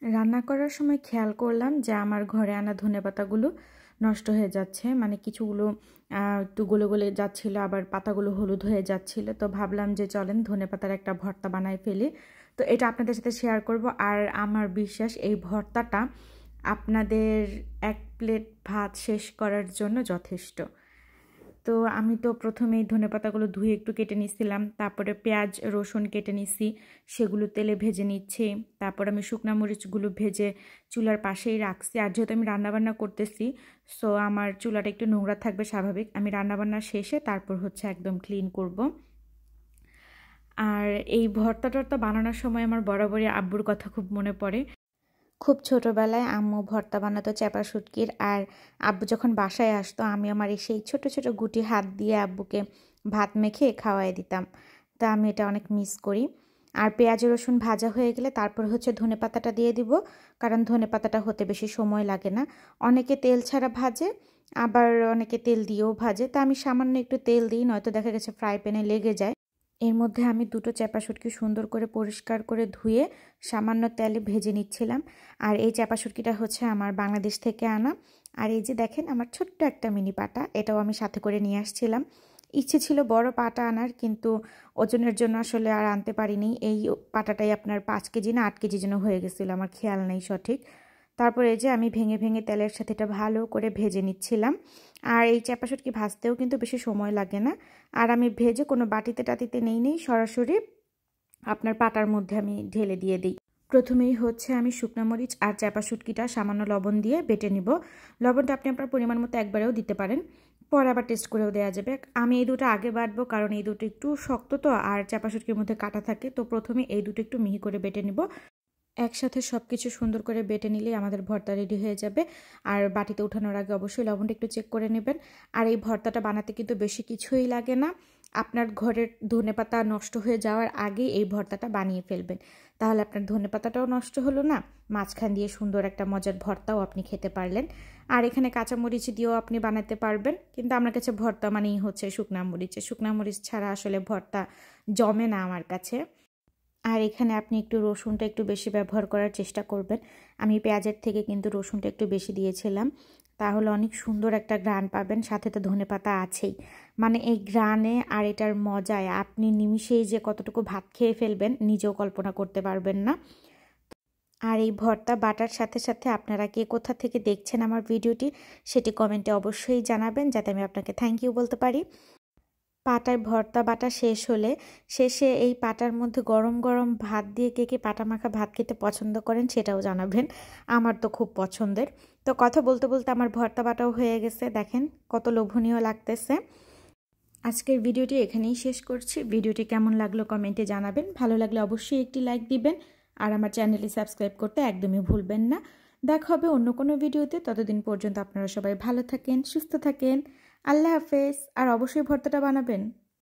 রান্না করার সময় খেয়াল করলাম যে আমার ঘরে আনা ধনেপাতাগুলো নষ্ট হয়ে যাচ্ছে, মানে কিছুগুলো একটু গলে গলে যাচ্ছিলো, আবার পাতাগুলো হলুদ হয়ে যাচ্ছিল। তো ভাবলাম যে চলেন ধনেপাতার একটা ভর্তা বানাই ফেলি। তো এটা আপনাদের সাথে শেয়ার করব। আর আমার বিশ্বাস এই ভর্তাটা আপনাদের এক প্লেট ভাত শেষ করার জন্য যথেষ্ট। তো আমি তো প্রথমেই ধনেপাতাগুলো ধুয়ে একটু কেটে নিচ্ছিলাম, তারপরে পেঁয়াজ রসুন কেটে নিচ্ছি, সেগুলো তেলে ভেজে নিচ্ছি। তারপর আমি শুকনা মরিচগুলো ভেজে চুলার পাশেই রাখছি। আর যেহেতু আমি রান্নাবান্না করতেছি, সো আমার চুলাটা একটু নোংরা থাকবে স্বাভাবিক। আমি রান্নাবান্না শেষে তারপর হচ্ছে একদম ক্লিন করব। আর এই ভর্তাটা তো বানানোর সময় আমার বরাবরই আব্বুর কথা খুব মনে পড়ে। খুব ছোটোবেলায় আম্মু ভর্তা বানাতো চ্যাপা শুটকির, আর আব্বু যখন বাসায় আসতো আমি আমার সেই ছোট ছোট গুটি হাত দিয়ে আব্বুকে ভাত মেখে খাওয়াই দিতাম। তা আমি এটা অনেক মিস করি। আর পেঁয়াজ রসুন ভাজা হয়ে গেলে তারপর হচ্ছে ধনেপাতাটা দিয়ে দিব, কারণ ধনেপাতাটা হতে বেশি সময় লাগে না। অনেকে তেল ছাড়া ভাজে, আবার অনেকে তেল দিয়েও ভাজে। তা আমি সামান্য একটু তেল দিই, নয়তো দেখা গেছে ফ্রাই প্যানে লেগে যায়। এর মধ্যে আমি দুটো চ্যাপা শুটকি সুন্দর করে পরিষ্কার করে ধুয়ে সামান্য তেলে ভেজে নিচ্ছিলাম। আর এই চ্যাপা শুটকিটা হচ্ছে আমার বাংলাদেশ থেকে আনা। আর এই যে দেখেন আমার ছোট্ট একটা মিনি পাটা, এটাও আমি সাথে করে নিয়ে আসছিলাম। ইচ্ছে ছিল বড় পাটা আনার, কিন্তু ওজনের জন্য আসলে আর আনতে পারিনি। এই পাটাটাই আপনার 5 কেজি না 8 কেজি যেন হয়ে গেছিলো, আমার খেয়াল নেই সঠিক। তারপরে এই যে আমি ভেঙে ভেঙে তেলের সাথে এটা ভালো করে ভেজে নিচ্ছিলাম। আর এই চ্যাপা শুটকি ভাজতেও কিন্তু বেশি সময় লাগে না। আর আমি ভেজে কোনো বাটিতে টাটিতে নেই, সরাসরি আপনার পাটার মধ্যে আমি ঢেলে দিয়ে দিই। প্রথমেই হচ্ছে আমি শুকনো মরিচ আর চ্যাপা শুটকিটা সামান্য লবণ দিয়ে বেটে নিব। লবণটা আপনি আপনার পরিমাণ মতো একবারেও দিতে পারেন, পরে আবার টেস্ট করেও দেওয়া যাবে। আমি এই দুটো আগে বাটবো, কারণ এই দুটো একটু শক্ত তো, আর চ্যাপা শুটকির মধ্যে কাটা থাকে। তো প্রথমে এই দুটো একটু মিহি করে বেটে নিব। একসাথে সব কিছু সুন্দর করে বেটে নিলেই আমাদের ভর্তা রেডি হয়ে যাবে। আর বাটিতে উঠানোর আগে অবশ্যই লবণটা একটু চেক করে নেবেন। আর এই ভর্তাটা বানাতে কিন্তু বেশি কিছুই লাগে না। আপনার ঘরের ধনেপাতা নষ্ট হয়ে যাওয়ার আগেই এই ভর্তাটা বানিয়ে ফেলবেন, তাহলে আপনার ধনেপাতাটাও নষ্ট হলো না, মাঝখান দিয়ে সুন্দর একটা মজার ভর্তাও আপনি খেতে পারলেন। আর এখানে কাঁচামরিচ দিয়েও আপনি বানাতে পারবেন, কিন্তু আমার কাছে ভর্তা মানেই হচ্ছে শুকনা মরিচ ছাড়া আসলে ভর্তা জমে না আমার কাছে। আর এখানে আপনি একটু রসুনটা একটু বেশি ব্যবহার করার চেষ্টা করবেন। আমি পেঁয়াজের থেকে কিন্তু রসুনটা একটু বেশি দিয়েছিলাম, তাহলে অনেক সুন্দর একটা ঘ্রাণ পাবেন। সাথে তো ধনেপাতা আছেই, মানে এই ঘ্রাণে আর এটার মজায় আপনি নিমিষেই যে কতটুকু ভাত খেয়ে ফেলবেন নিজেও কল্পনা করতে পারবেন না। আর এই ভর্তা বাটার সাথে সাথে আপনারা কে কোথা থেকে দেখছেন আমার ভিডিওটি সেটি কমেন্টে অবশ্যই জানাবেন, যাতে আমি আপনাকে থ্যাংক ইউ বলতে পারি। পাটায় ভর্তা বাটা শেষ হলে শেষে এই পাটার মধ্যে গরম গরম ভাত দিয়ে কে কে পাটা মাখা ভাত খেতে পছন্দ করেন সেটাও জানাবেন। আমার তো খুব পছন্দের। তো কথা বলতে বলতে আমার ভর্তা বাটাও হয়ে গেছে, দেখেন কত লোভনীয় লাগতেছে। আজকের ভিডিওটি এখানেই শেষ করছি। ভিডিওটি কেমন লাগলো কমেন্টে জানাবেন, ভালো লাগলে অবশ্যই একটি লাইক দিবেন। আর আমার চ্যানেলটি সাবস্ক্রাইব করতে একদমই ভুলবেন না। দেখা হবে অন্য কোনো ভিডিওতে, ততদিন পর্যন্ত আপনারা সবাই ভালো থাকেন, সুস্থ থাকেন। আল্লাহ হাফেজ। আর অবশ্যই ভর্তাটা বানাবেন।